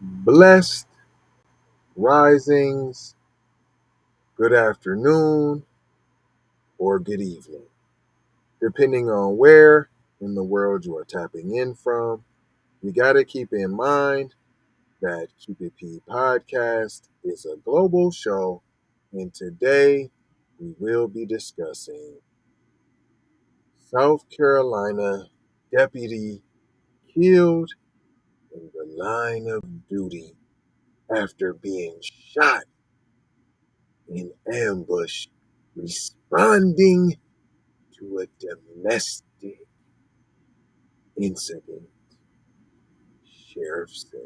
Blessed risings, good afternoon, or good evening, depending on where in the world you are tapping in from. You got to keep in mind that Keep It P podcast is a global show, and today we will be discussing South Carolina deputy killed in the line of duty after being shot in ambush responding to a domestic incident, sheriff said.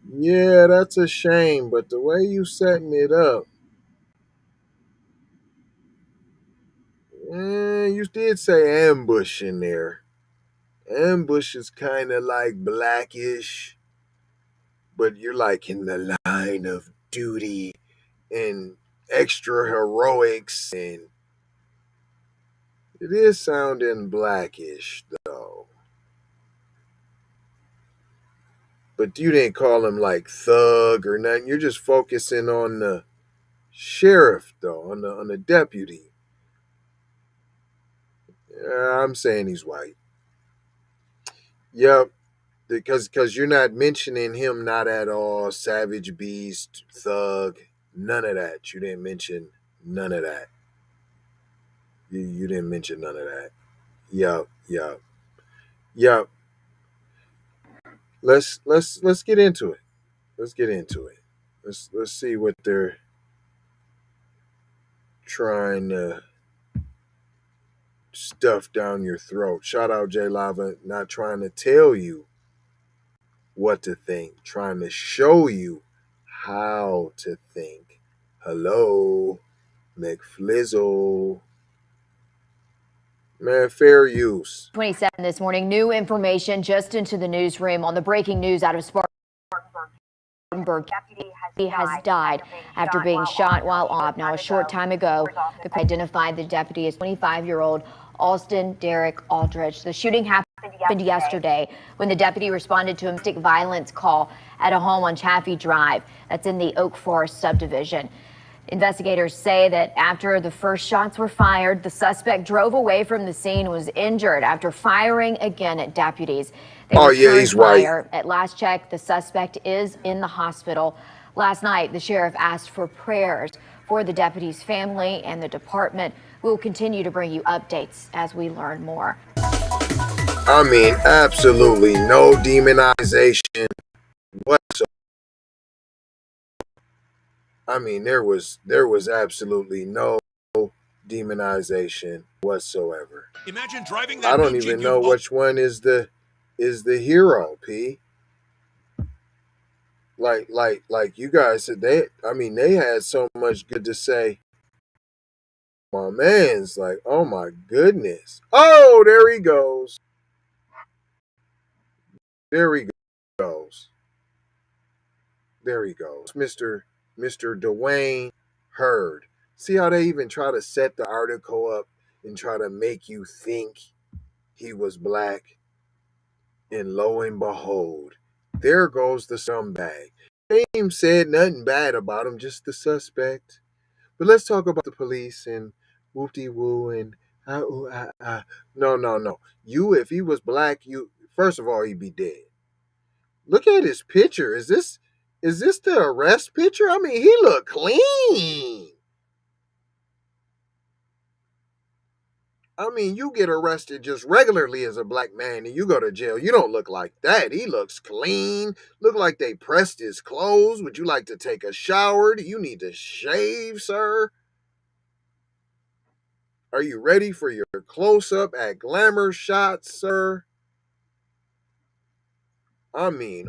Yeah, that's a shame, but the way you setting it up, you did say ambush in there. Ambush is kind of like blackish, but you're like in the line of duty and extra heroics, and it is sounding blackish though. But you didn't call him like thug or nothing. You're just focusing on the sheriff though, on the deputy. I'm saying he's white. Yep, because you're not mentioning him not at all. Savage beast, thug, none of that. You didn't mention none of that. You didn't mention none of that. Yep. Let's get into it. Let's get into it. Let's see what they're trying to stuff down your throat. Shout out J Lava, not trying to tell you what to think, trying to show you how to think. Hello, McFlizzle. Man, fair use. 27 this morning. New information just into the newsroom on the breaking news out of Spartanburg. He has died after being shot while on. Now, a short time ago, the court identified the deputy as 25-year-old Alston Derek Aldridge. The shooting happened yesterday when the deputy responded to a domestic violence call at a home on Chaffee Drive. That's in the Oak Forest subdivision. Investigators say that after the first shots were fired, the suspect drove away from the scene, was injured after firing again at deputies. He's fire. white. At last check, the suspect is in the hospital. Last night, the sheriff asked for prayers for the deputy's family and the department. We'll continue to bring you updates as we learn more. I mean, absolutely no demonization whatsoever. I mean, there was absolutely no demonization whatsoever. Imagine driving that I don't even know which one is the hero, P. Like you guys said, they had so much good to say. My man's like, oh my goodness. Oh, there he goes. There he goes. There he goes. Mr. Duane Heard. See how they even try to set the article up and try to make you think he was black? And lo and behold, there goes the scumbag. They ain't said nothing bad about him, just the suspect. But let's talk about the police and whoop-de-woo and No. You, if he was black, first of all, he'd be dead. Look at his picture. Is this the arrest picture? I mean, he look clean. I mean, you get arrested just regularly as a black man and you go to jail. You don't look like that. He looks clean. Look like they pressed his clothes. Would you like to take a shower? Do you need to shave, sir? Are you ready for your close-up at glamour shots, sir? I mean,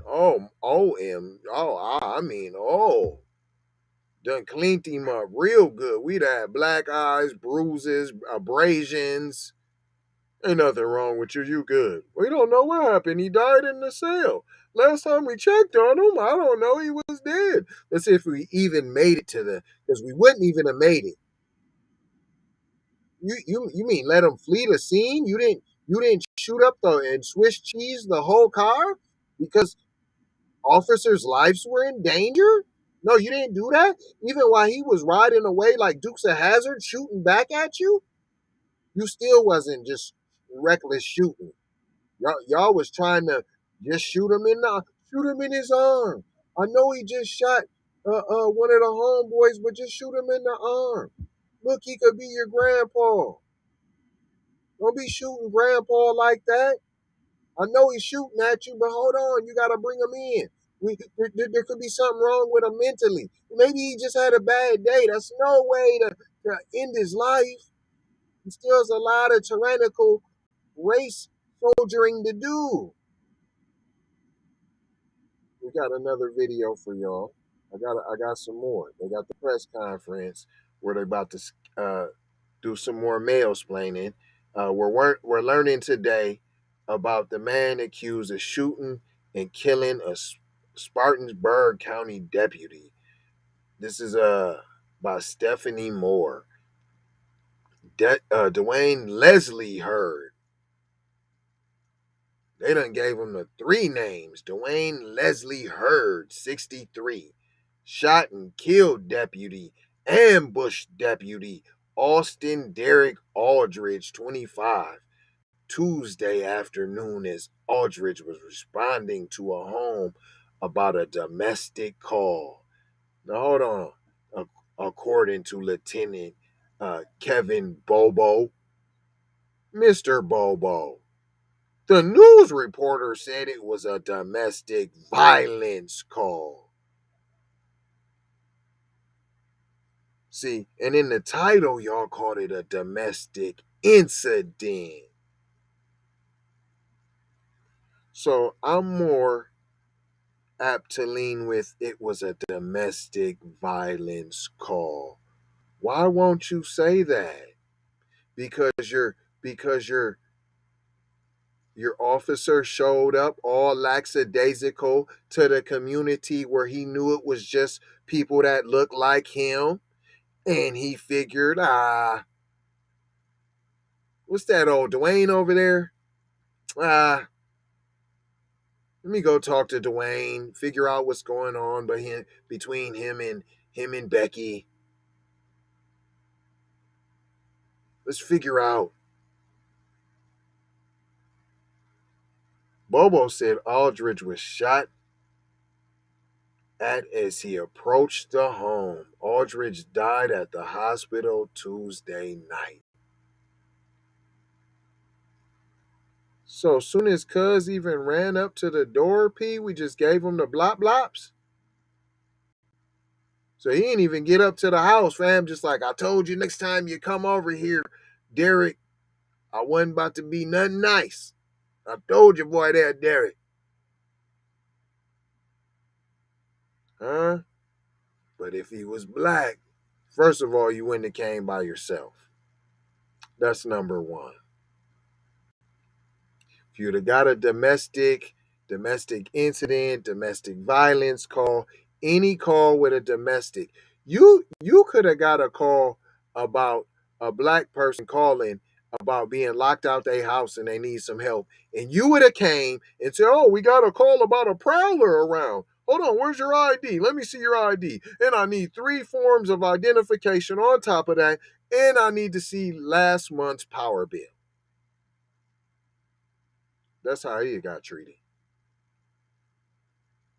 done cleaned him up real good. We'd had black eyes, bruises, abrasions. Ain't nothing wrong with you. You good. We don't know what happened. He died in the cell. Last time we checked on him, I don't know. He was dead. Let's see if we even made it because we wouldn't even have made it. You mean let him flee the scene? You didn't shoot up and Swiss cheese the whole car because officers' lives were in danger? No, you didn't do that? Even while he was riding away like Dukes of Hazzard shooting back at you? You still wasn't just reckless shooting. Y'all was trying to just shoot him in his arm. I know he just shot one of the homeboys, but just shoot him in the arm. Look, he could be your grandpa. Don't be shooting grandpa like that. I know he's shooting at you, but hold on, you gotta bring him in. There could be something wrong with him mentally. Maybe he just had a bad day. That's no way to end his life. He still has a lot of tyrannical race soldiering to do. We got another video for y'all. I got some more. They got the press conference where they're about to do some more mail-splaining. We're learning today about the man accused of shooting and killing a Spartanburg County deputy. This is by Stephanie Moore. Duane Heard. They done gave him the 3 names. Duane Heard, 63. Shot and killed deputy, ambushed deputy Austin Derek Aldridge, 25. Tuesday afternoon as Aldridge was responding to a home about a domestic call. Now, hold on. According to Lieutenant Kevin Bobo, Mr. Bobo, the news reporter said it was a domestic violence call. See, and in the title, y'all called it a domestic incident. So I'm more apt to lean with it was a domestic violence call. Why won't you say that? Because your officer showed up all lackadaisical to the community where he knew it was just people that look like him, and he figured, what's that old Duane over there? Let me go talk to Duane, figure out what's going on between him and Becky. Let's figure out. Bobo said Aldridge was shot at as he approached the home. Aldridge died at the hospital Tuesday night. So soon as Cuz even ran up to the door, we just gave him the blop blops. So he didn't even get up to the house, fam. Just like, I told you, next time you come over here, Derek, I wasn't about to be nothing nice. I told you, boy, there, Derek. Huh? But if he was black, first of all, you wouldn't have came by yourself. That's number one. If you'd have got a domestic incident, domestic violence call, any call with a domestic, you could have got a call about a black person calling about being locked out their house and they need some help, and you would have came and said, oh, we got a call about a prowler around. Hold on, where's your ID? Let me see your ID. And I need 3 forms of identification on top of that, and I need to see last month's power bill. That's how he got treated.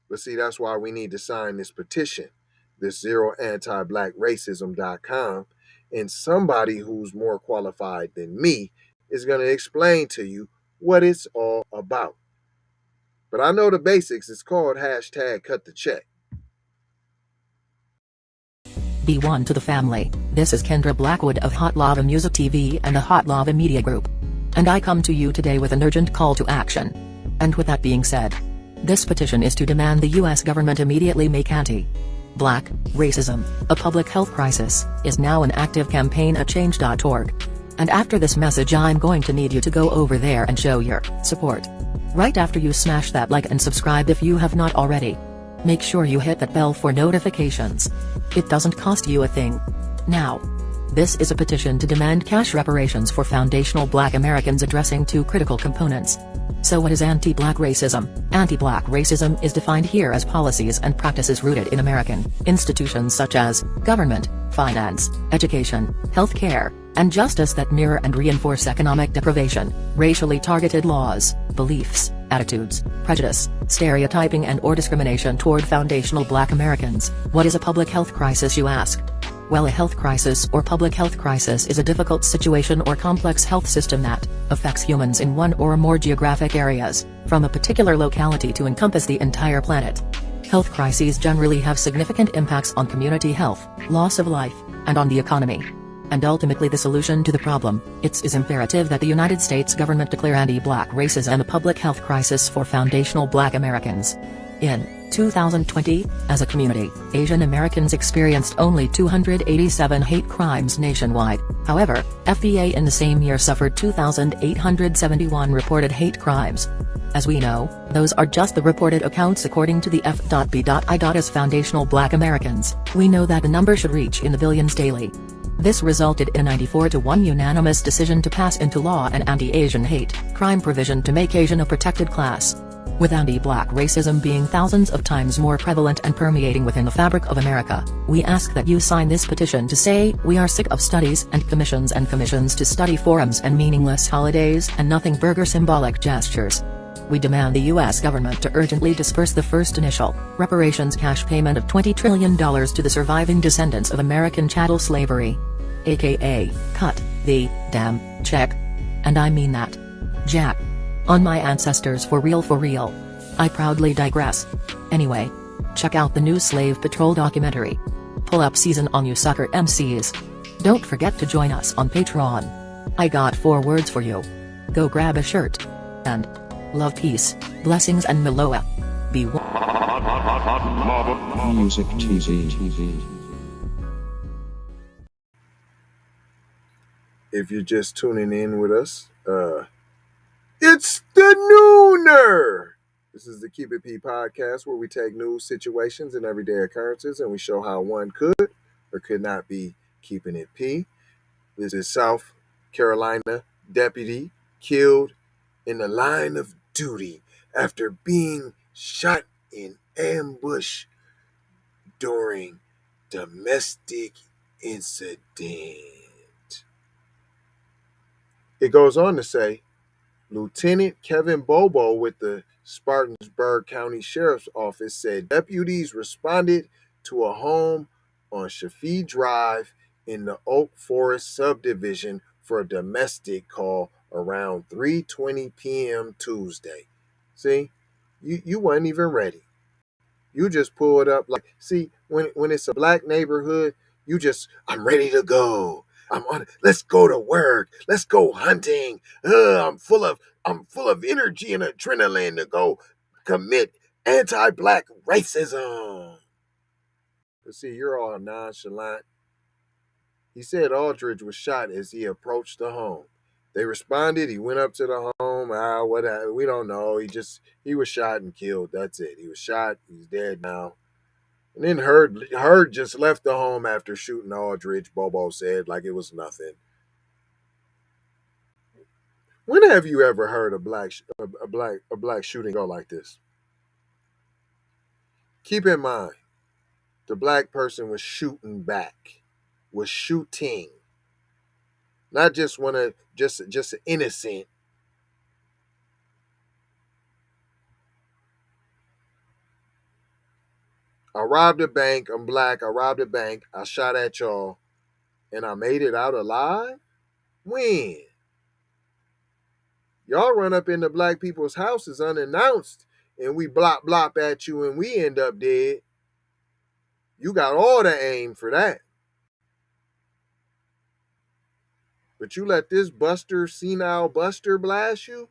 But see, that's why we need to sign this petition, this zeroantiblackracism.com, and somebody who's more qualified than me is going to explain to you what it's all about. But I know the basics. It's called #CutTheCheck. Be one to the family. This is Kendra Blackwood of Hot Lava Music TV and the Hot Lava Media Group. And I come to you today with an urgent call to action. And with that being said, this petition is to demand the U.S. government immediately make anti-black racism a public health crisis is now an active campaign at change.org. And after this message, I'm going to need you to go over there and show your support. Right after you smash that like and subscribe if you have not already. Make sure you hit that bell for notifications. It doesn't cost you a thing. Now, This is a petition to demand cash reparations for foundational Black Americans addressing two critical components. So what is anti-Black racism? Anti-Black racism is defined here as policies and practices rooted in American institutions such as government, finance, education, healthcare, and justice that mirror and reinforce economic deprivation, racially targeted laws, beliefs, attitudes, prejudice, stereotyping and/or discrimination toward foundational Black Americans. What is a public health crisis, you ask? Well, a health crisis or public health crisis is a difficult situation or complex health system that affects humans in one or more geographic areas, from a particular locality to encompass the entire planet. Health crises generally have significant impacts on community health, loss of life, and on the economy. And ultimately the solution to the problem, it is imperative that the United States government declare anti-Black racism a public health crisis for foundational Black Americans. In 2020, as a community, Asian Americans experienced only 287 hate crimes nationwide. However, FBA in the same year suffered 2,871 reported hate crimes. As we know, those are just the reported accounts according to the FBI. As foundational Black Americans, we know that the number should reach in the billions daily. This resulted in a 94-1 unanimous decision to pass into law an anti-Asian hate crime provision to make Asian a protected class. With anti-Black racism being thousands of times more prevalent and permeating within the fabric of America, we ask that you sign this petition to say we are sick of studies and commissions to study forums and meaningless holidays and nothing burger symbolic gestures. We demand the U.S. government to urgently disperse the first initial reparations cash payment of $20 trillion to the surviving descendants of American chattel slavery. AKA, cut the damn check. And I mean that. Jack. On my ancestors for real for real. I proudly digress. Anyway. Check out the new Slave Patrol documentary. Pull up season on you sucker MCs. Don't forget to join us on Patreon. I got 4 words for you. Go grab a shirt. And love, peace, blessings and Miloa. Be Music TV. If you're just tuning in with us, it's the Nooner! This is the Keep It P podcast where we take news, situations, and everyday occurrences and we show how one could or could not be keeping it P. This is South Carolina deputy killed in the line of duty after being shot in ambush during domestic incident. It goes on to say, Lieutenant Kevin Bobo with the Spartanburg County Sheriff's Office said deputies responded to a home on Shafi Drive in the Oak Forest subdivision for a domestic call around 3:20 p.m. Tuesday. See, you weren't even ready. You just pulled up like, see, when it's a Black neighborhood, I'm ready to go. Let's go to work. Let's go hunting. I'm full of energy and adrenaline to go commit anti-Black racism. But see, you're all nonchalant. He said Aldridge was shot as he approached the home. They responded. He went up to the home. We don't know. He was shot and killed. That's it. He was shot. He's dead now. And then Heard just left the home after shooting Aldridge, Bobo said, like it was nothing. When have you ever heard a black shooting go like this? Keep in mind, the Black person was shooting back, was shooting, not just just an innocent. I robbed a bank. I'm Black. I robbed a bank. I shot at y'all, and I made it out alive? When? Y'all run up into Black people's houses unannounced, and we blop at you, and we end up dead. You got all the aim for that. But you let this senile buster blast you?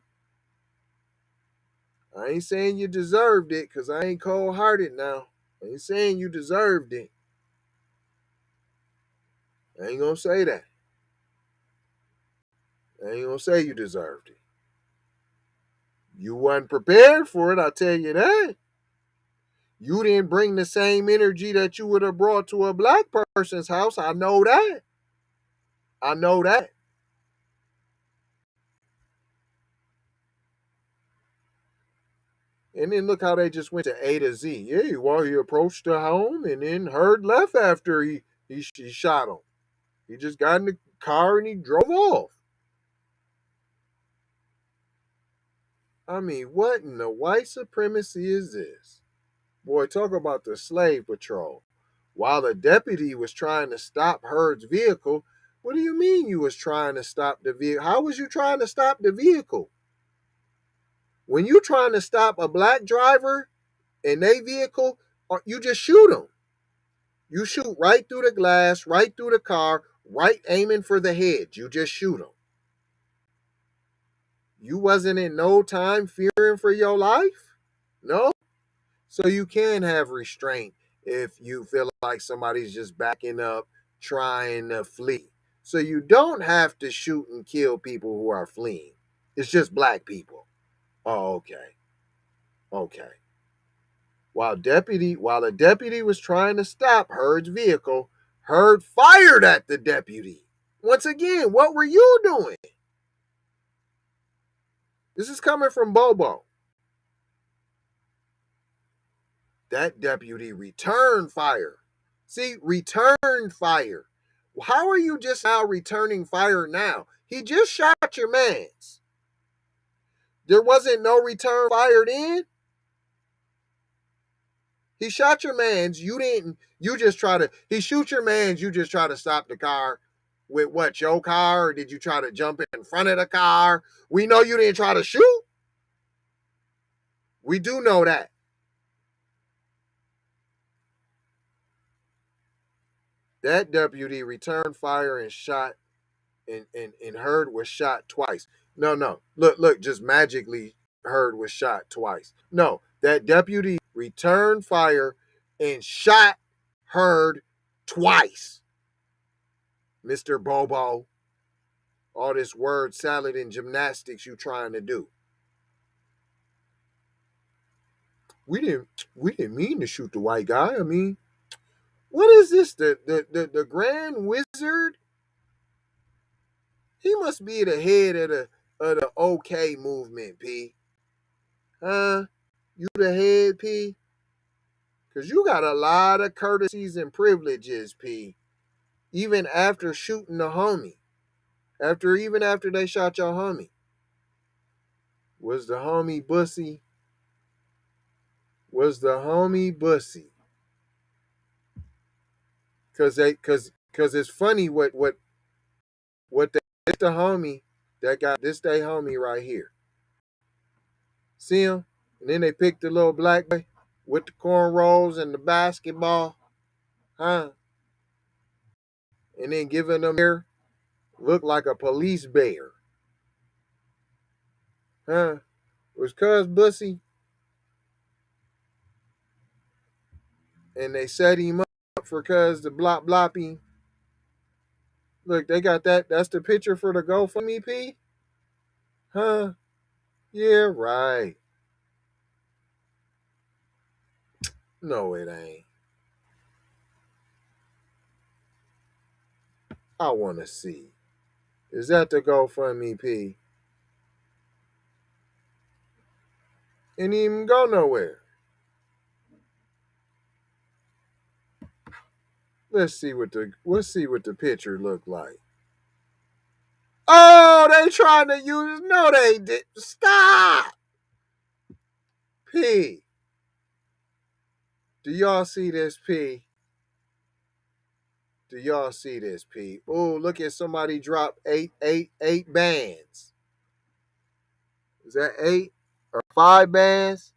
I ain't saying you deserved it, because I ain't cold-hearted now. I ain't saying you deserved it. I ain't gonna say that. I ain't gonna say you deserved it. You wasn't prepared for it, I'll tell you that. You didn't bring the same energy that you would have brought to a Black person's house, I know that. I know that. And then look how they just went to A to Z. Yeah, well, he approached the home and then Heard left after he shot him. He just got in the car and he drove off. I mean, what in the white supremacy is this? Boy, talk about the slave patrol. While the deputy was trying to stop Heard's vehicle, what do you mean you was trying to stop the vehicle? How was you trying to stop the vehicle? When you trying to stop a black driver in their vehicle, you just shoot them. You shoot right through the glass, right through the car, right aiming for the head. You just shoot them. You wasn't in no time fearing for your life? No? So you can have restraint if you feel like somebody's just backing up, trying to flee. So you don't have to shoot and kill people who are fleeing. It's just black people. Oh, okay. Okay. While the deputy was trying to stop Heard's vehicle, Heard fired at the deputy. Once again, what were you doing? This is coming from Bobo. That deputy returned fire. See, returned fire. How are you just now returning fire now? He just shot your mans. There wasn't no return fire then? He shot your mans. You didn't. You just try to. He shoot your mans. You just try to stop the car with what, your car? Or did you try to jump in front of the car? We know you didn't try to shoot. We do know that. That deputy returned fire and shot, and Heard was shot twice. No. Look, just magically Heard was shot twice. No, that deputy returned fire and shot Heard twice. Mr. Bobo, all this word salad and gymnastics you trying to do. We didn't mean to shoot the white guy. I mean, what is this? The Grand Wizard? He must be the head of the OK movement, P. Huh? You the head, P? Because you got a lot of courtesies and privileges, P. Even after shooting the homie. Even after they shot your homie. Was the homie bussy? Was the homie bussy? Cause it's funny what they the homie that got this day homie right here. See him? And then they picked the little black boy with the cornrows and the basketball. Huh? And then giving them hair look like a police bear. Huh? Was cuz bussy? And they set him up for cuz the blop bloppy. Look, they got that. That's the picture for the GoFundMe, P? Huh? Yeah, right. No, it ain't. I want to see. Is that the GoFundMe, P? Ain't even go nowhere. Let's see what the picture look like. Oh, they trying to use. No, they did. Stop. P. Do y'all see this, P? Do y'all see this, P? Oh, look at somebody drop eight bands. Is that 8 or 5 bands?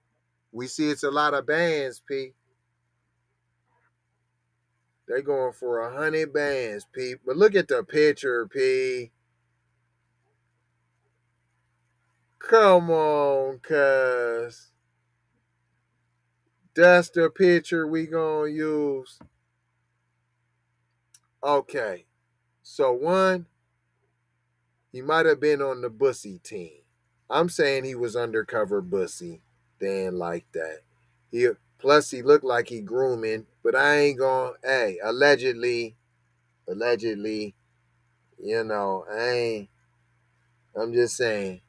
We see it's a lot of bands, P. They going for 100 bands, P. But look at the picture, P. Come on, cuz. That's the picture we gonna use. Okay. So one, he might have been on the bussy team. I'm saying he was undercover bussy. They ain't like that. Plus he looked like he grooming, but I ain't gonna, hey, allegedly, You know, I'm just saying,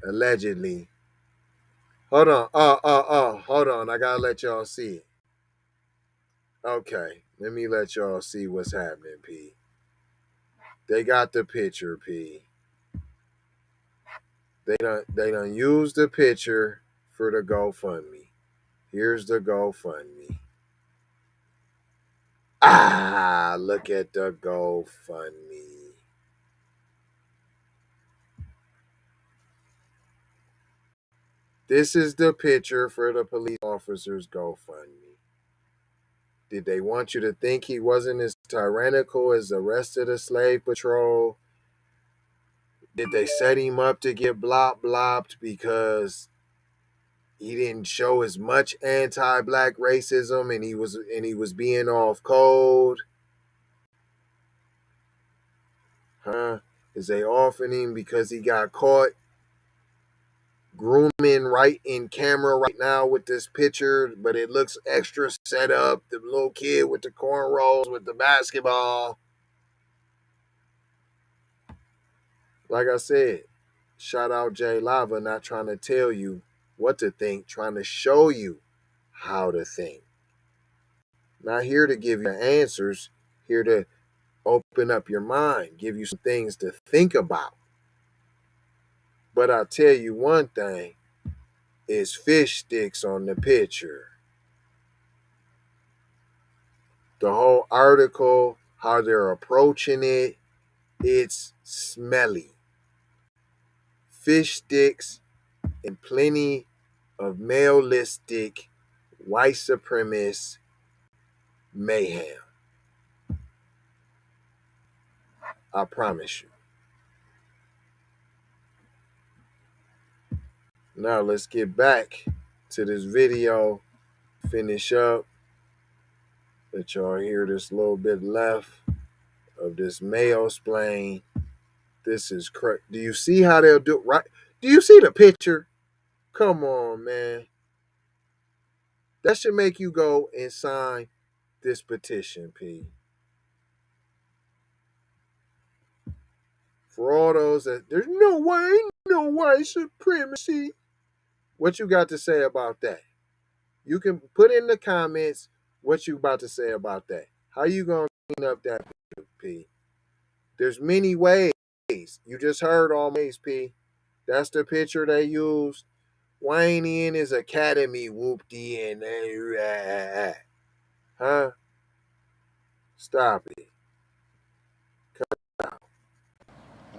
allegedly. Hold on. Hold on. I gotta let y'all see it. Okay, let me let y'all see what's happening, P. They got the picture, P. They done used the picture for the GoFundMe. Here's the GoFundMe. Look at the GoFundMe. This is the picture for the police officer's GoFundMe. Did they want you to think he wasn't as tyrannical as the rest of the slave patrol? Did they set him up to get blopped because he didn't show as much anti-black racism and he was being off code? Huh? Is they offing him because he got caught grooming right in camera right now with this picture, but it looks extra set up? The little kid with the cornrows with the basketball. Like I said, shout out Jay Lava, not trying to tell you what to think, trying to show you how to think. Not here to give you answers, here to open up your mind, give you some things to think about. But I'll tell you one thing, is fish sticks on the picture. The whole article, how they're approaching it, it's smelly. Fish sticks and plenty of maleistic white supremacist mayhem. I promise you. Now let's get back to this video, finish up. Let y'all hear this little bit left of this mayo splain. This is correct. Do you see how they'll do it right? Do you see the picture? Come on, man. That should make you go and sign this petition, P. For all those that there's no way, no white supremacy. What you got to say about that? You can put in the comments what you about to say about that. How you gonna clean up that picture, P? There's many ways. You just heard all ways, P. That's the picture they used. Wayne in his academy whoopty and huh? Stop it.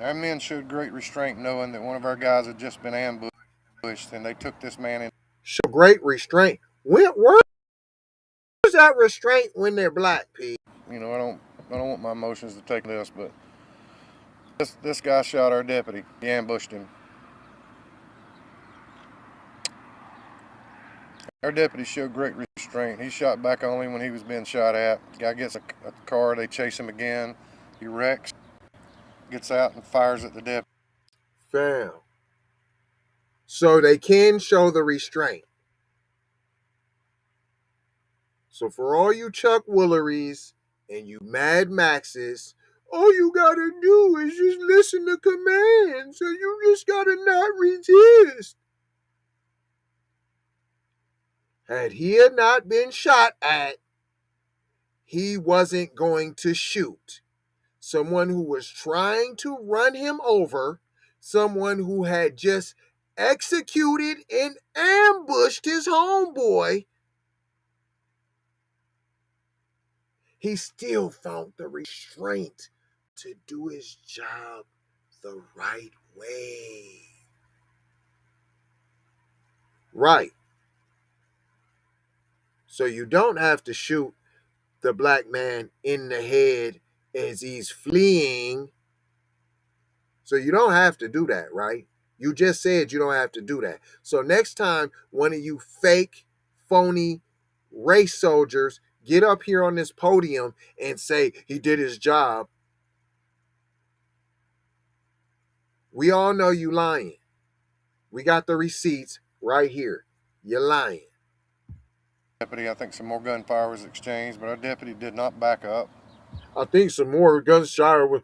Our men showed great restraint knowing that one of our guys had just been ambushed and they took this man in. Show great restraint. Where's that restraint when they're black, P? You know, I don't want my emotions to take this, but this guy shot our deputy. He ambushed him. Our deputy showed great restraint. He shot back only when he was being shot at. The guy gets a car, they chase him again. He wrecks, gets out and fires at the deputy. Fam. So they can show the restraint. So for all you Chuck Wooleries and you Mad Maxes, all you gotta do is just listen to commands. So you just gotta not resist. Had he had not been shot at, he wasn't going to shoot. Someone who was trying to run him over, someone who had just executed and ambushed his homeboy, he still found the restraint to do his job the right way. Right. So you don't have to shoot the black man in the head as he's fleeing. So you don't have to do that, right? You just said you don't have to do that. So next time one of you fake, phony race soldiers get up here on this podium and say he did his job, we all know you lying. We got the receipts right here. You're lying. Deputy, I think some more gunfire was exchanged, but our deputy did not back up. I think some more gunshots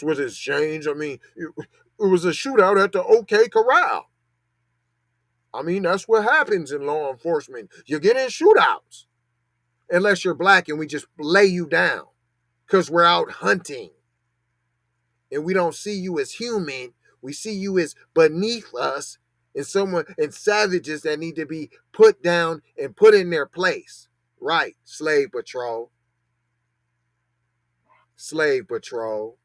was exchanged. I mean, it was a shootout at the OK Corral. I mean, that's what happens in law enforcement. You get in shootouts, unless you're black and we just lay you down because we're out hunting and we don't see you as human. We see you as beneath us and savages that need to be put down and put in their place. Right, slave patrol. Slave patrol.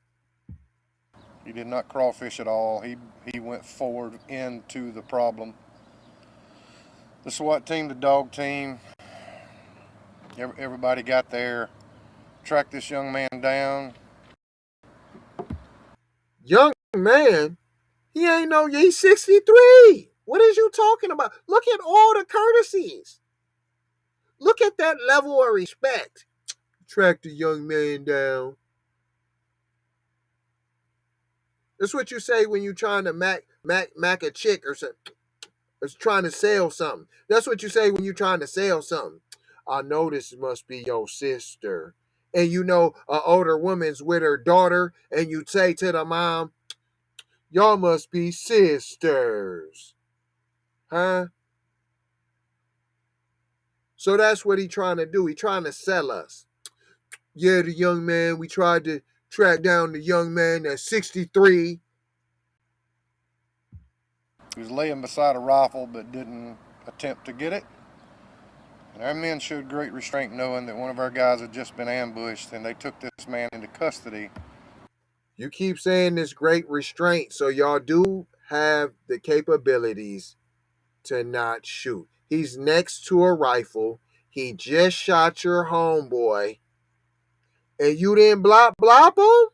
He did not crawfish at all. He went forward into the problem. The SWAT team, the dog team, everybody got there, tracked this young man down. Young man? He's 63. What is you talking about? Look at all the courtesies. Look at that level of respect. Track the young man down. That's what you say when you're trying to mac a chick or something. It's trying to sell something. That's what you say when you're trying to sell something. I know this must be your sister. And you know an older woman's with her daughter, and you say to the mom, y'all must be sisters. Huh? So that's what he's trying to do. He's trying to sell us. Yeah, the young man, we tried to track down the young man at 63. He was laying beside a rifle but didn't attempt to get it. And our men showed great restraint knowing that one of our guys had just been ambushed and they took this man into custody. You keep saying this great restraint, so y'all do have the capabilities to not shoot. He's next to a rifle. He just shot your homeboy. And you didn't blop him?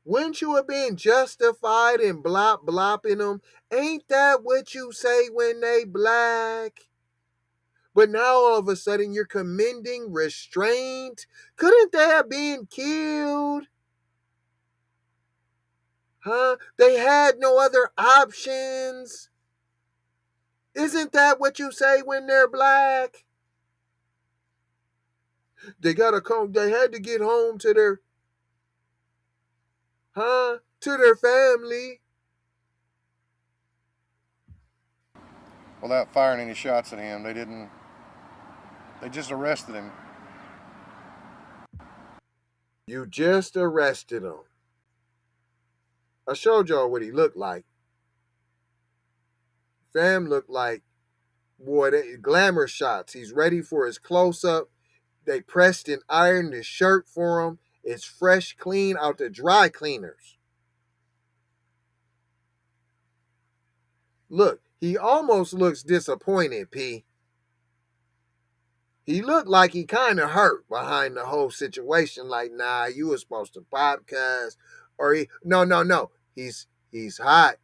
Wouldn't you have been justified in blopping them? Ain't that what you say when they black? But now all of a sudden you're commending restraint? Couldn't they have been killed? Huh? They had no other options. Isn't that what you say when they're black? They had to get home to their family. Without firing any shots at him, they just arrested him. You just arrested him. I showed y'all what he looked like. Fam looked like, glamour shots. He's ready for his close-up. They pressed and ironed his shirt for him. It's fresh, clean out the dry cleaners. Look, he almost looks disappointed, P. He looked like he kind of hurt behind the whole situation. Like, nah, you were supposed to pop, cuz. No. He's hot.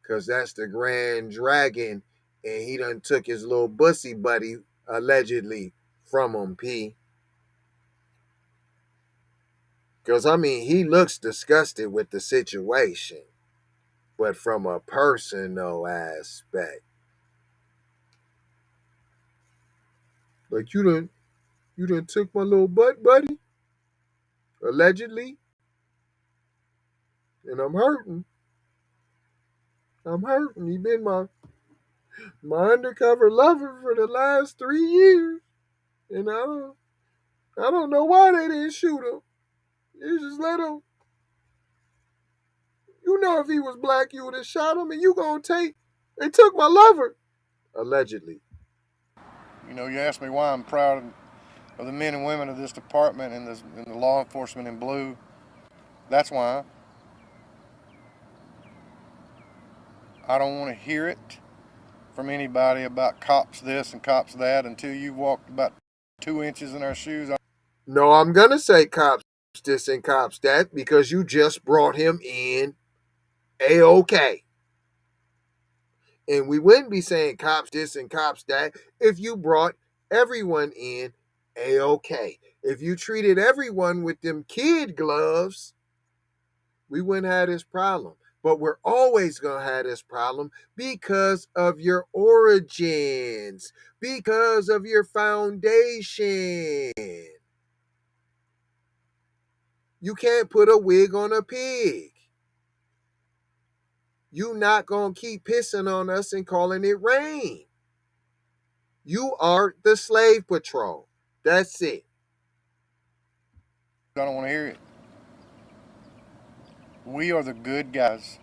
Because that's the Grand Dragon. And he done took his little bussy buddy, allegedly, from him, P. Because, he looks disgusted with the situation. But from a personal aspect. Like, you done took my little butt, buddy? Allegedly? And I'm hurting. He been my undercover lover for the last 3 years. And I don't know why they didn't shoot him. You just let him. You know if he was black, you would have shot him, and you gonna take. They took my lover. Allegedly. You know, you asked me why I'm proud of the men and women of this department and the law enforcement in blue. That's why. I don't want to hear it from anybody about cops this and cops that until you've walked about 2 inches in our shoes. No, I'm going to say cops this and cops that because you just brought him in A-OK. And we wouldn't be saying cops this and cops that if you brought everyone in A-OK. If you treated everyone with them kid gloves, we wouldn't have this problem. But we're always going to have this problem because of your origins, because of your foundation. You can't put a wig on a pig. You not going to keep pissing on us and calling it rain. You are the slave patrol. That's it. I don't want to hear it. We are the good guys.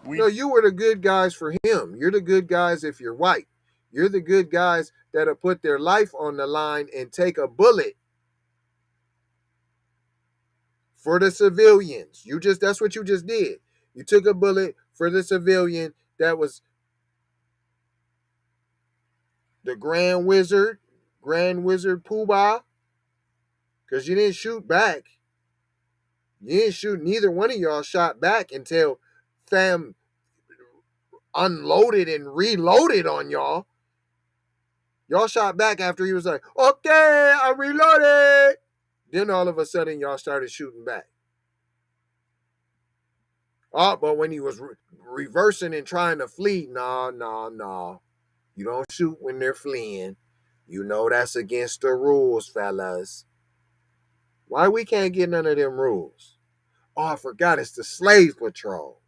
No, you were the good guys for him. You're the good guys if you're white. You're the good guys that'll put their life on the line and take a bullet for the civilians. That's what you just did. You took a bullet for the civilian that was the Grand Wizard Poobah, because you didn't shoot back. You didn't shoot, neither one of y'all shot back until fam unloaded and reloaded on y'all. Y'all shot back after he was like, okay, I reloaded. Then all of a sudden y'all started shooting back. Oh, but when he was reversing and trying to flee, no. You don't shoot when they're fleeing. You know that's against the rules, fellas. Why we can't get none of them rules? Oh, I forgot, it's the slave patrol.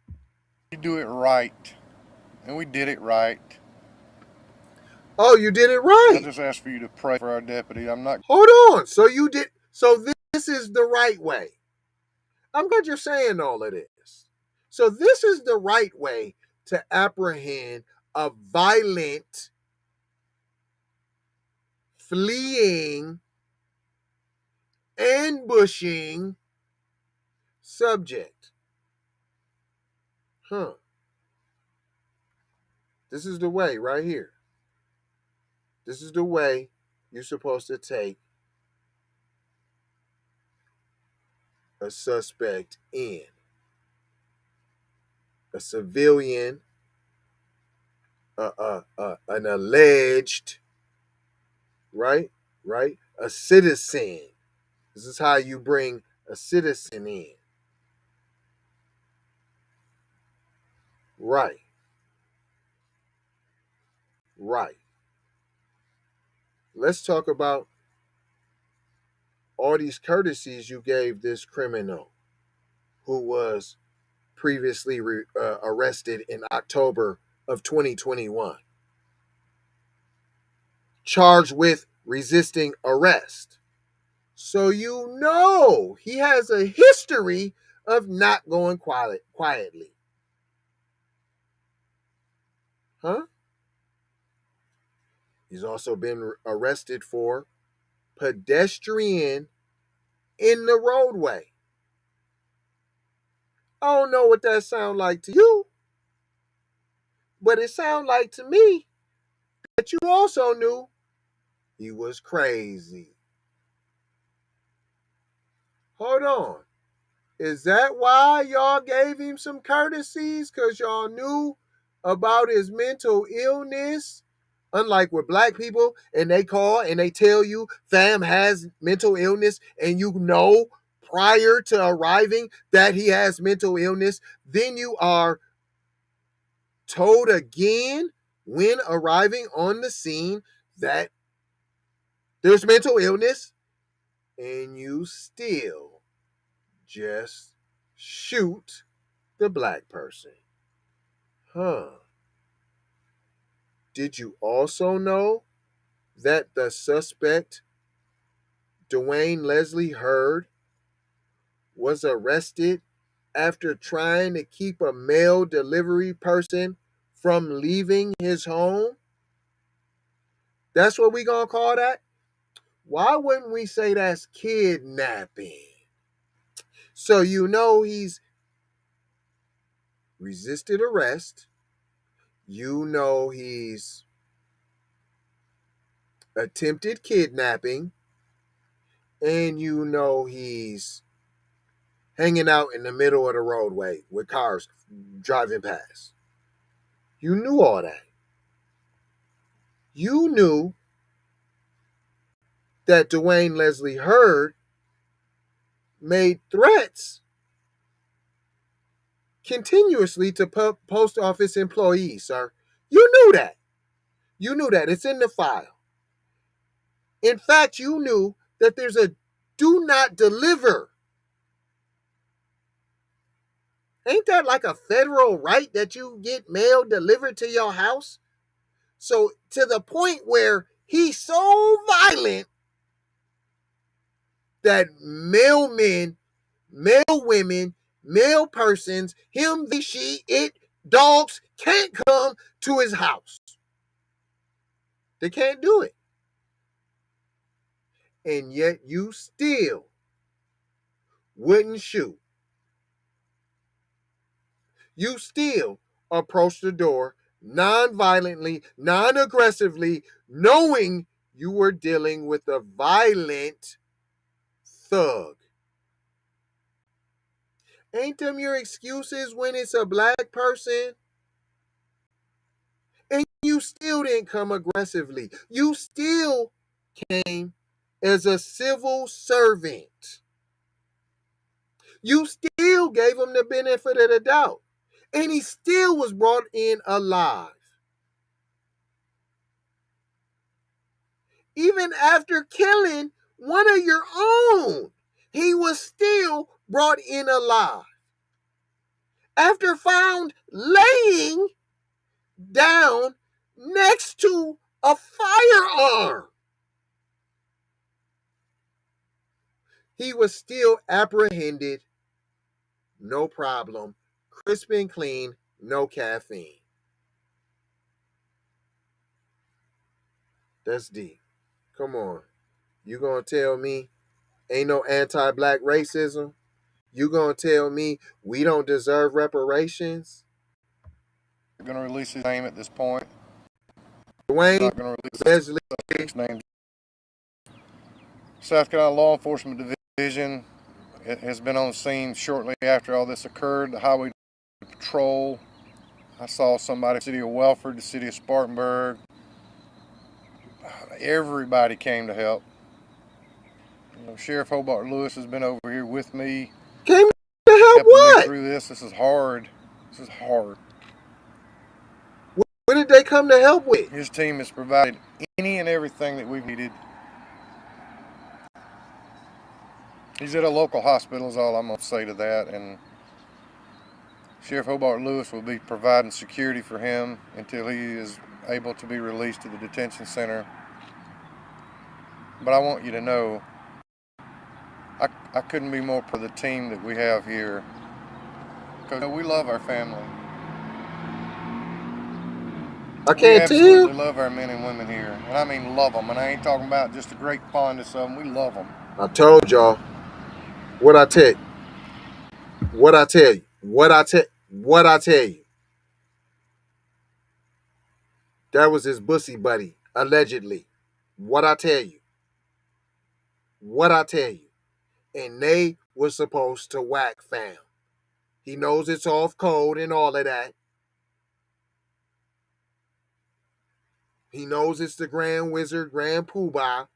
We do it right. And we did it right. Oh, you did it right. I just asked for you to pray for our deputy. I'm not. Hold on. So this is the right way. I'm glad you're saying all of this. So this is the right way to apprehend a violent, fleeing, ambushing subject. This is the way right here. This is the way you're supposed to take a suspect in. A civilian, an alleged, right? A citizen. This is how you bring a citizen in. Right. Let's talk about all these courtesies you gave this criminal who was previously arrested in October of 2021. Charged with resisting arrest. So you know he has a history of not going quietly. Huh? He's also been arrested for pedestrian in the roadway. I don't know what that sounds like to you, but it sounds like to me that you also knew he was crazy. Hold on. Is that why y'all gave him some courtesies? Because y'all knew about his mental illness? Unlike with black people, and they call and they tell you fam has mental illness, and you know prior to arriving that he has mental illness, then you are told again when arriving on the scene that there's mental illness, and you still just shoot the black person. Did you also know that the suspect, Duane Heard, was arrested after trying to keep a mail delivery person from leaving his home? That's what we gonna call that? Why wouldn't we say that's kidnapping? So you know he's resisted arrest. You know he's attempted kidnapping. And you know he's hanging out in the middle of the roadway with cars driving past. You knew all that. You knew that Duane Heard made threats continuously to post office employees, sir. You knew that. You knew that. It's in the file. In fact, you knew that there's a do not deliver. Ain't that like a federal right that you get mail delivered to your house? So to the point where he's so violent that mailmen, mail women, male persons, him, they, she, it, dogs can't come to his house. They can't do it. And yet you still wouldn't shoot. You still approach the door non-violently, non-aggressively, knowing you were dealing with a violent thug. Ain't them your excuses when it's a black person? And you still didn't come aggressively. You still came as a civil servant. You still gave him the benefit of the doubt. And he still was brought in alive. Even after killing one of your own, he was still brought in alive. After found laying down next to a firearm, he was still apprehended, no problem, crisp and clean, no caffeine. That's deep. Come on. You gonna tell me ain't no anti-black racism? You gonna tell me we don't deserve reparations? I'm not going to release his name at this point. Duane, I'm not going to release Leslie, his name. South Carolina Law Enforcement Division has been on scene shortly after all this occurred. The Highway Patrol. I saw somebody, the city of Welford, the city of Spartanburg. Everybody came to help. You know, Sheriff Hobart Lewis has been over here with me. came to help what? Me through this. This is hard. This is hard. What did they come to help with? His team has provided any and everything that we've needed. He's at a local hospital is all I'm going to say to that. And Sheriff Hobart Lewis will be providing security for him until he is able to be released to the detention center. But I want you to know, I couldn't be more proud of the team that we have here, because we love our family. I can't tell. We absolutely love our men and women here, and I mean love them. And I ain't talking about just a great fondness of them. We love them. I told y'all. What I tell you. What I tell you. What I tell you. That was his bussy buddy, allegedly. What I tell you. What I tell you. And they were supposed to whack fam. He knows it's off code and all of that. He knows it's the Grand Wizard, Grand Poobah.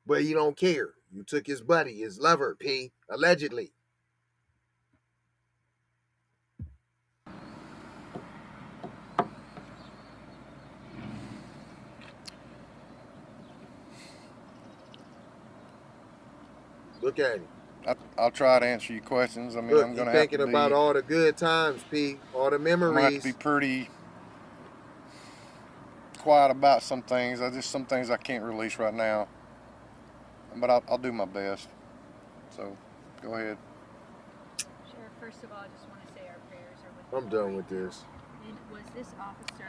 But he don't care. You took his buddy, his lover, P, allegedly. Look at him. I'll try to answer your questions. I mean, Look, I'm going to thinking about all the good times, P, all the memories. I'm going to have to be pretty quiet about some things. Some things I can't release right now. But I'll do my best. So, go ahead. Sheriff, first of all, I just want to say our prayers are with you. I'm done with this. And was this officer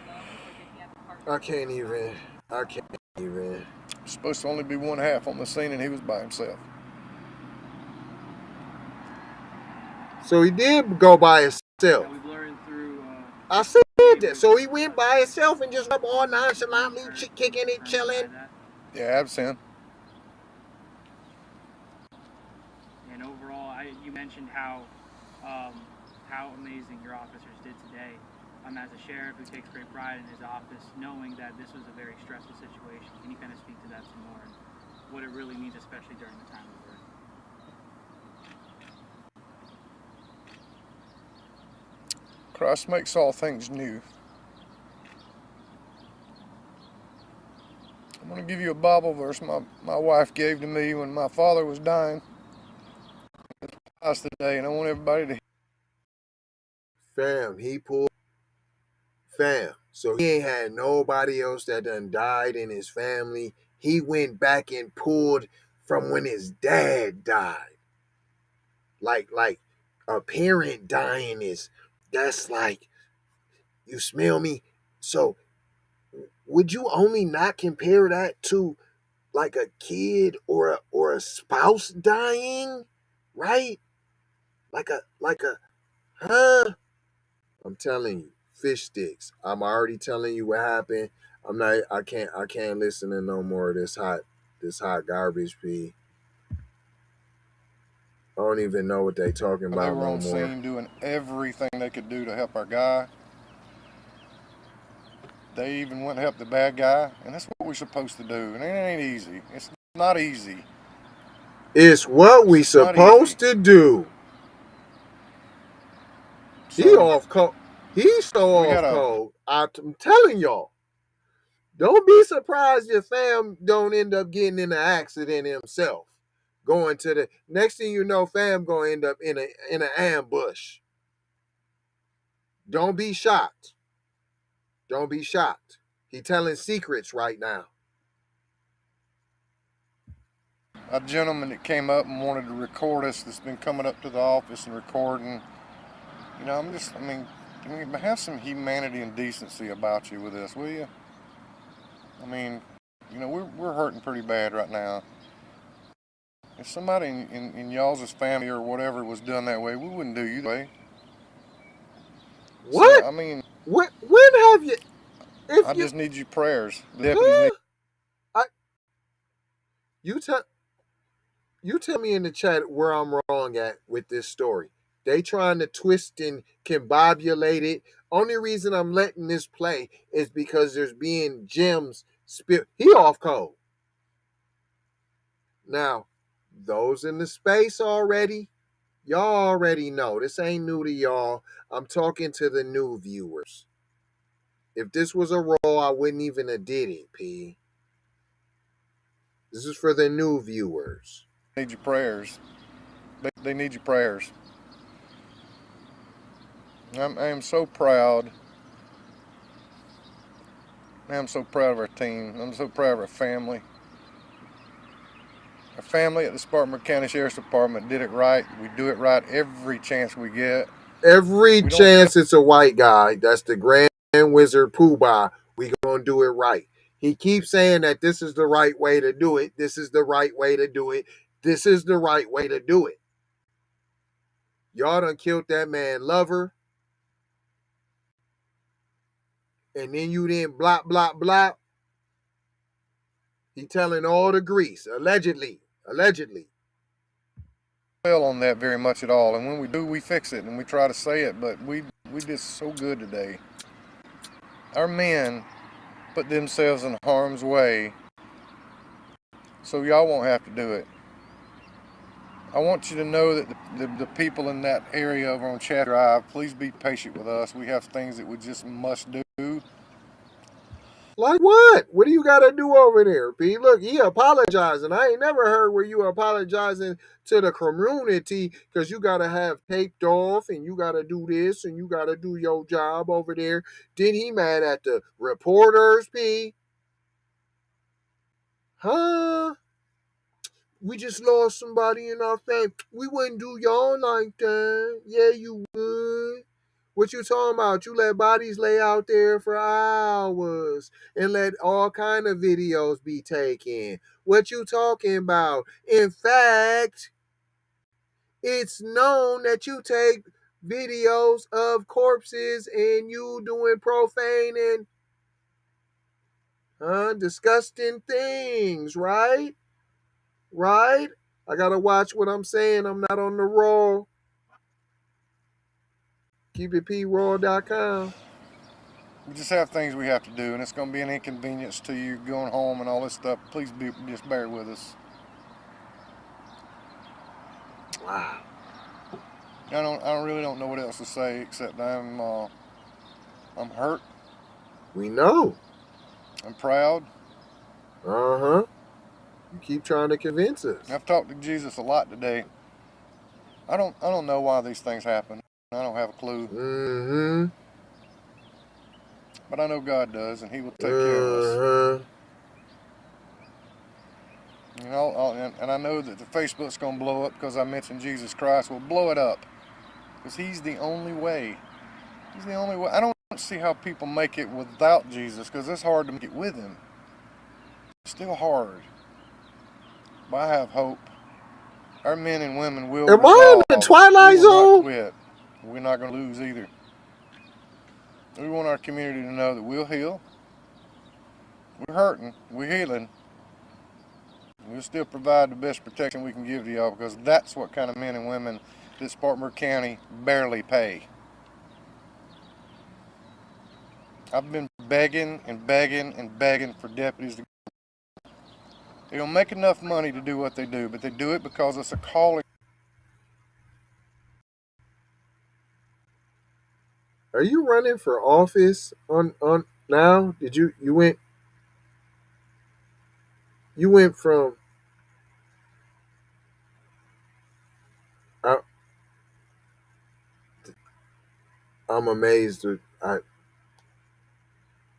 alone, or did he have a partner? I can't even. It's supposed to only be one half on the scene, and he was by himself. So he did go by himself. Yeah, we've learned through. I said that. So he went by himself and just up all nonchalantly, kicking it, chilling. Yeah, absent. And overall, you mentioned how amazing your officers did today. As a sheriff who takes great pride in his office, knowing that this was a very stressful situation, can you kind of speak to that some more and what it really means, especially during the time of work? Christ makes all things new. I'm going to give you a Bible verse my wife gave to me when my father was dying. It's today, and I want everybody to. Fam, he pulled. Fam. So he ain't had nobody else that done died in his family. He went back and pulled from when his dad died. Like a parent dying that's like, you smell me? So would you only not compare that to like a kid or a spouse dying? Right? Like a huh? I'm telling you, fish sticks. I'm already telling you what happened. I can't listen to no more of this hot garbage, P. I don't even know what they talking They about were no on more. scene doing everything they could do to help our guy. They even went and helped the bad guy, and that's what we're supposed to do. And it ain't easy. It's not easy. It's what we It's not supposed easy. to do. He So off cold. He's so we off gotta. cold. I'm telling y'all. Don't be surprised your fam don't end up getting in an accident himself. Going to the next thing you know, fam gonna end up in an ambush. Don't be shocked. Don't be shocked. He telling secrets right now. A gentleman that came up and wanted to record us that's been coming up to the office and recording. You know, have some humanity and decency about you with this, will you? I mean, you know, we're hurting pretty bad right now. If somebody in y'all's family or whatever was done that way, we wouldn't do you that way. So, What? I mean, When have you? If I you, just need your prayers. The deputies huh? need. I you tell you tell me in the chat where I'm wrong at with this story. They trying to twist and combobulate it. Only reason I'm letting this play is because there's being gems spilled. He off code. Now, those in the space already, y'all already know. This ain't new to y'all. I'm talking to the new viewers. If this was a role, I wouldn't even have did it, P. This is for the new viewers. Need your prayers. They need your prayers. I am so proud. I'm so proud of our team. I'm so proud of our family. Our family at the Spartanburg County Sheriff's Department did it right. We do it right every chance we get. Every We don't tell. chance it's a white guy, that's the Grand Wizard Poobah, we gonna do it right. He keeps saying that this is the right way to do it. This is the right way to do it. This is the right way to do it. Y'all done killed that man lover. And then you didn't blop, blop, blop. He telling all the grease, allegedly. Dwell on that very much at all, and when we do, we fix it and we try to say it. But we did so good today. Our men put themselves in harm's way, so y'all won't have to do it. I want you to know that the people in that area over on Chat Drive, please be patient with us. We have things that we just must do. Like what? What do you got to do over there, P? Look, he apologizing. I ain't never heard where you apologizing to the community because you got to have taped off and you got to do this and you got to do your job over there. Then he mad at the reporters, P? Huh? We just lost somebody in our family. We wouldn't do y'all like that. Yeah, you would. What you talking about? You let bodies lay out there for hours and let all kind of videos be taken. What you talking about? In fact, it's known that you take videos of corpses and you doing profane and disgusting things, right? Right? I gotta watch what I'm saying. I'm not on the roll. KeepItPraw.com. We just have things we have to do, and it's going to be an inconvenience to you going home and all this stuff. Please just bear with us. Wow. I really don't know what else to say except I'm hurt. We know. I'm proud. Uh-huh. You keep trying to convince us. I've talked to Jesus a lot today. I don't know why these things happen. I don't have a clue. Mm-hmm. But I know God does, and He will take care of us. Uh-huh. You know, and I know that the Facebook's going to blow up because I mentioned Jesus Christ. Well, blow it up, because He's the only way. He's the only way. I don't see how people make it without Jesus, because it's hard to make it with Him. It's still hard. But I have hope. Our men and women will Am I resolve. in the Twilight We will Zone? not quit. We're not going to lose either. We want our community to know that we'll heal. We're hurting. We're healing. We'll still provide the best protection we can give to y'all, because that's what kind of men and women that Spartanburg County barely pay. I've been begging and begging and begging for deputies to. They don't make enough money to do what they do, but they do it because it's a calling. Are you running for office on now? Did you went from I, I'm amazed.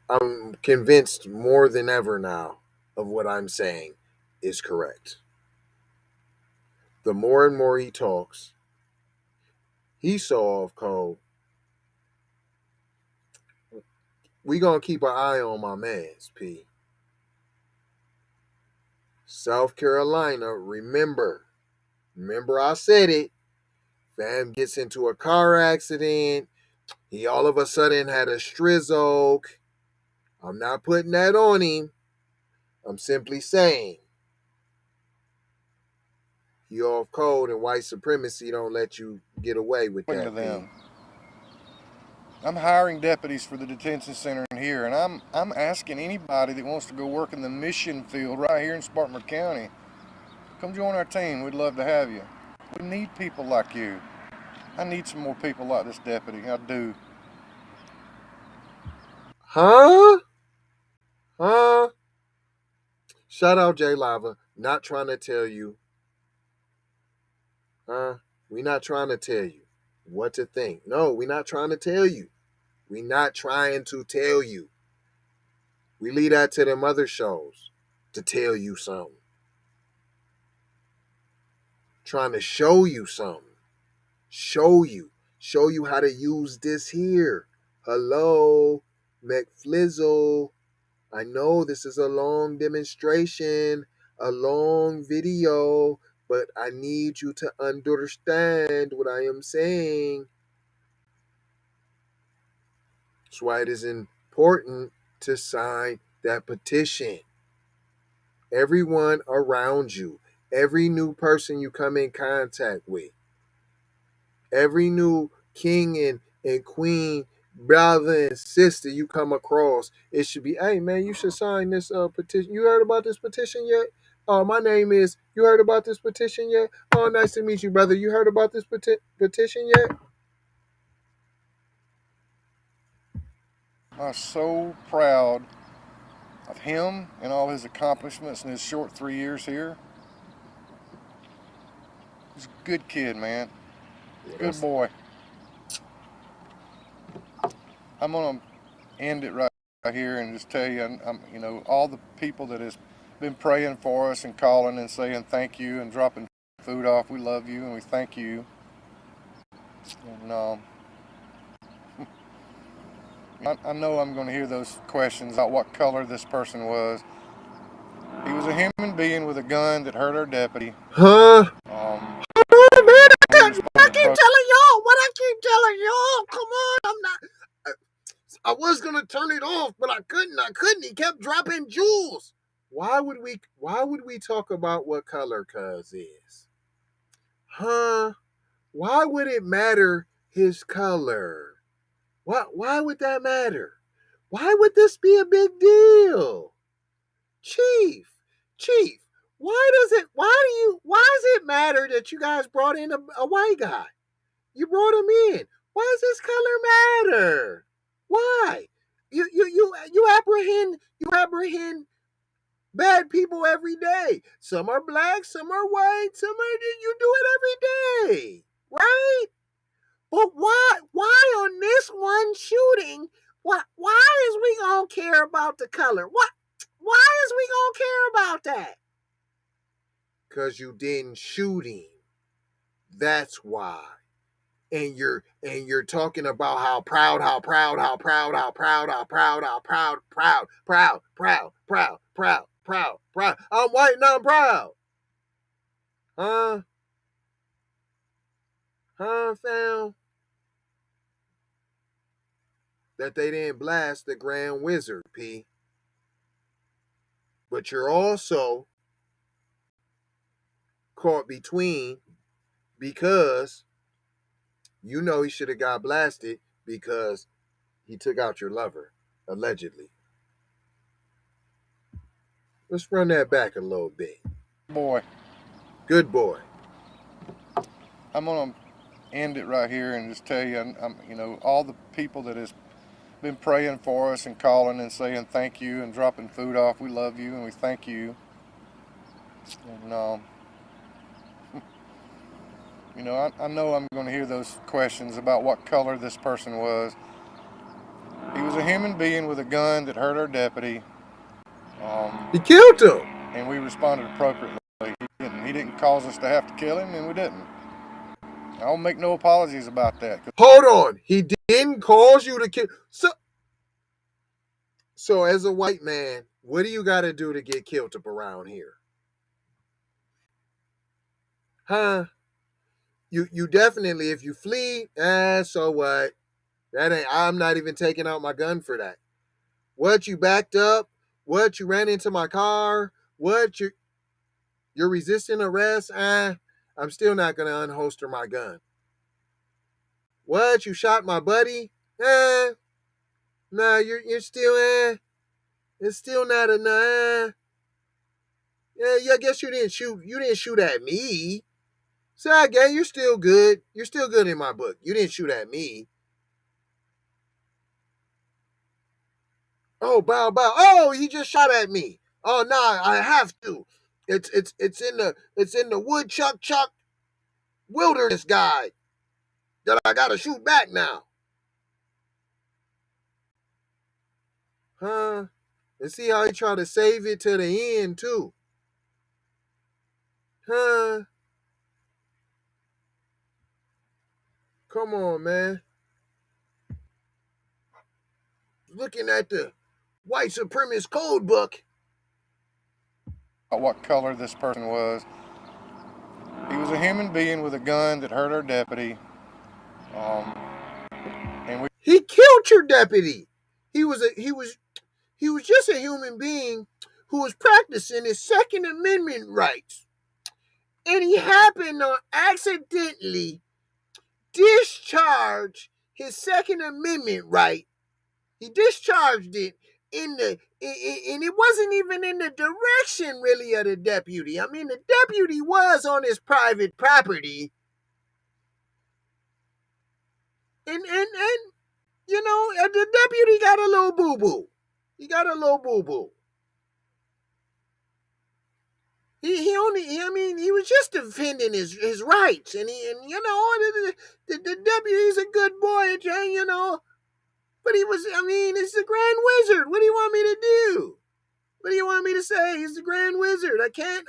I'm convinced more than ever now of what I'm saying is correct. The more and more he talks, he's so off code. We gonna keep an eye on my man's P. South Carolina, remember I said it. Fam gets into a car accident. He all of a sudden had a strizzle. I'm not putting that on him. I'm simply saying he off code, and white supremacy don't let you get away with To that. them. I'm hiring deputies for the detention center in here, and I'm asking anybody that wants to go work in the mission field right here in Spartanburg County, come join our team. We'd love to have you. We need people like you. I need some more people like this deputy. I do. Huh? Shout out J Lava. Not trying to tell you. We not trying to tell you what to think. No, we not trying to tell you. We not trying to tell you. We leave that to them other shows to tell you something. Trying to show you something. Show you how to use this here. Hello, McFlizzle. I know this is a long demonstration, a long video, but I need you to understand what I am saying. That's why it is important to sign that petition. Everyone around you, every new person you come in contact with, every new king and queen, brother and sister you come across, it should be, hey man, you should sign this petition. You heard about this petition yet? Oh, my name is, you heard about this petition yet? Oh, nice to meet you, brother. You heard about this petition yet? I'm so proud of him and all his accomplishments in his short 3 years here. He's a good kid, man. Good boy. I'm gonna end it right here and just tell you, you know, all the people that has been praying for us and calling and saying thank you and dropping food off. We love you and we thank you. And I know I'm going to hear those questions about what color this person was. He was a human being with a gun that hurt our deputy. Huh? Man, I keep telling y'all what I keep telling y'all. Come on, I'm not. I was gonna turn it off, but I couldn't. He kept dropping jewels. Why would we talk about what color Cuz is? Huh? Why would it matter his color? Why would that matter? Why would this be a big deal? Chief, why does it matter that you guys brought in a white guy? You brought him in. Why does this color matter? Why? You apprehend bad people every day. Some are black, some are white, you do it every day, right? But why on this one shooting? Why is we gonna care about the color? Why is we gonna care about that? Cause you didn't shoot him. That's why. And you're talking about how proud. I'm white and I'm proud. Huh, fam? That they didn't blast the Grand Wizard, P. But you're also caught between because you know he should have got blasted because he took out your lover, allegedly. Let's run that back a little bit. Boy. Good boy. I'm going to end it right here and just tell you, all the people that has been praying for us and calling and saying thank you and dropping food off. We love you and we thank you. And, I know I'm going to hear those questions about what color this person was. He was a human being with a gun that hurt our deputy. He killed him. And we responded appropriately. He didn't cause us to have to kill him, and we didn't. I don't make no apologies about that. Hold on. He didn't cause you to kill. So as a white man, what do you got to do to get killed up around here? Huh? You definitely, if you flee, so what? I'm not even taking out my gun for that. What, you backed up? What, you ran into my car? What, you're resisting arrest? I'm still not going to unholster my gun. What, you shot my buddy? No, you're still, it's still not enough. Yeah, I guess you didn't shoot at me. So I guess you're still good. You're still good in my book. You didn't shoot at me. Oh, bow. Oh, he just shot at me. Oh, no, I have to. It's in the woodchuck wilderness guide that I gotta shoot back now. Huh? And see how he tried to save it to the end too. Huh? Come on, man. Looking at the white supremacist code book. What color this person was. He was a human being with a gun that hurt our deputy. He killed your deputy. He was just a human being who was practicing his Second Amendment rights. And he happened to accidentally discharge his Second Amendment right. He discharged it and it wasn't even in the direction really of the deputy. I mean, the deputy was on his private property. And the deputy got a little boo-boo. He got a little boo-boo. He was just defending his rights. And the deputy's a good boy, but it's the Grand Wizard. What do you want me to do? What do you want me to say? He's the Grand Wizard. I can't,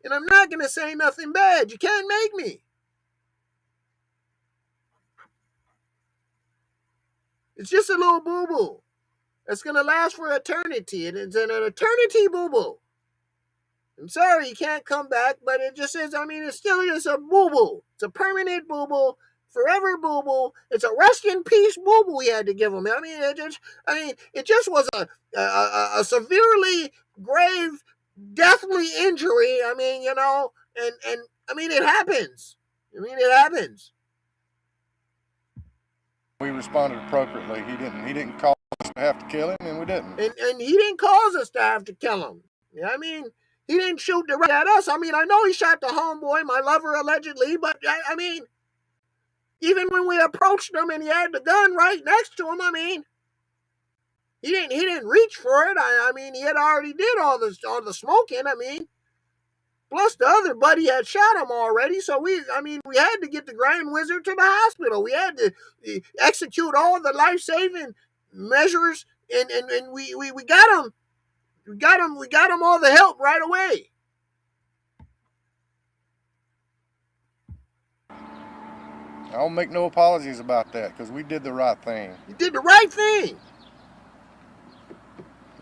and I'm not going to say nothing bad. You can't make me. It's just a little boo-boo. That's going to last for eternity. And it's an eternity boo-boo. I'm sorry you can't come back, but it just is, it's still just a boo-boo. It's a permanent boo-boo. Forever boo-boo. It's a rest in peace boo-boo we had to give him. It just was a severely grave, deathly injury. And it happens. It happens. We responded appropriately. He didn't cause us to have to kill him, and we didn't. And he didn't cause us to have to kill him. He didn't shoot directly at us. I mean, I know he shot the homeboy, my lover, allegedly, but I mean, even when we approached him and he had the gun right next to him, I mean, he didn't reach for it. I mean, he had already did all the smoking. I mean, plus the other buddy had shot him already. So we had to get the Grand Wizard to the hospital. We had to execute all the life-saving measures, and we got him. We got him all the help right away. I don't make no apologies about that because we did the right thing. You did the right thing.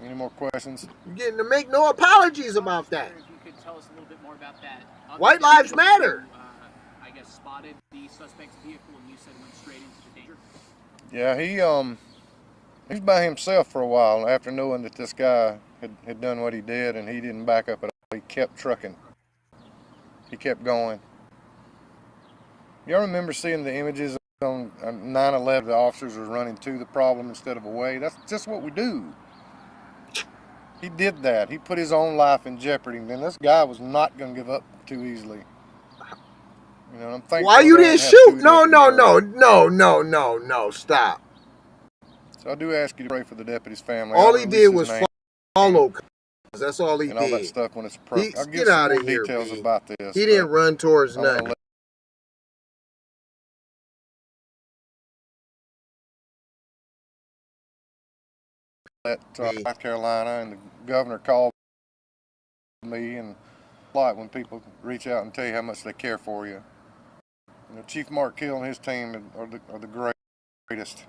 Any more questions? You getting to make no apologies about that. If you could tell us a little bit more about that. White lives matter. I guess spotted the suspect's vehicle and you said went straight into the danger. Yeah, he's by himself for a while after knowing that this guy had done what he did, and he didn't back up at all. He kept trucking. He kept going. Y'all remember seeing the images on 9/11? The officers were running to the problem instead of away. That's just what we do. He did that. He put his own life in jeopardy. Then this guy was not going to give up too easily. You know, I'm thankful. Why you didn't shoot? No, stop. So I do ask you to pray for the deputy's family. All he did was follow. That's all he and did. all that stuff when it's appropriate. I'll give Get out some of more here, details B. about this. He didn't run towards nothing. South Carolina, and the governor called me, and a lot when people reach out and tell you how much they care for you. You know, Chief Mark Hill and his team are the greatest.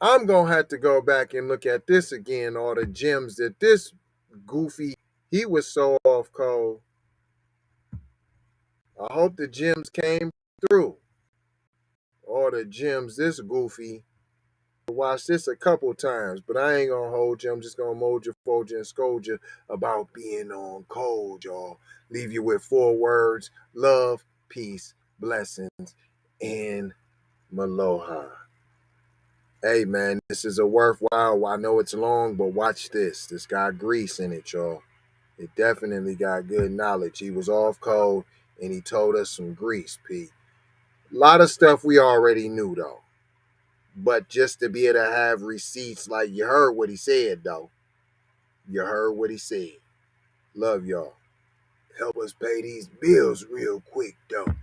I'm gonna have to go back and look at this again. All the gems that this goofy, he was so off cold. I hope the gems came through. All the gems, this goofy. Watch this a couple times, but I ain't gonna hold you. I'm just gonna mold you, fold you, and scold you about being on cold, y'all. Leave you with 4 words: love, peace, blessings, and maloha. Hey, man, this is a worthwhile. I know it's long, but watch this. This got grease in it, y'all. It definitely got good knowledge. He was off cold, and he told us some grease, P. A lot of stuff we already knew, though. But just to be able to have receipts, like you heard what he said, though. You heard what he said. Love y'all. Help us pay these bills real quick, though.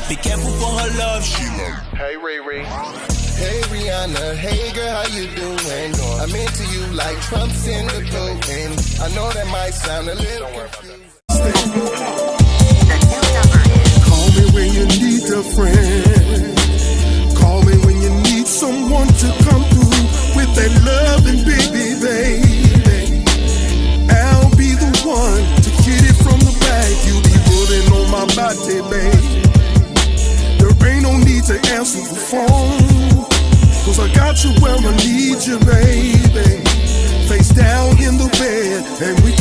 Be careful for her love, she love. Hey Riri. Hey Rihanna, hey girl, how you doing? I'm into you like Trump's in the cocaine. I know that might sound a little confusing. Call me when you need a friend. Call me when you need someone to come through with that loving baby, baby. I'll be the one to get it from the back. You be pulling on my body, baby. There ain't no need to answer the phone, 'cause I got you where I need you, baby. Face down in the bed, and we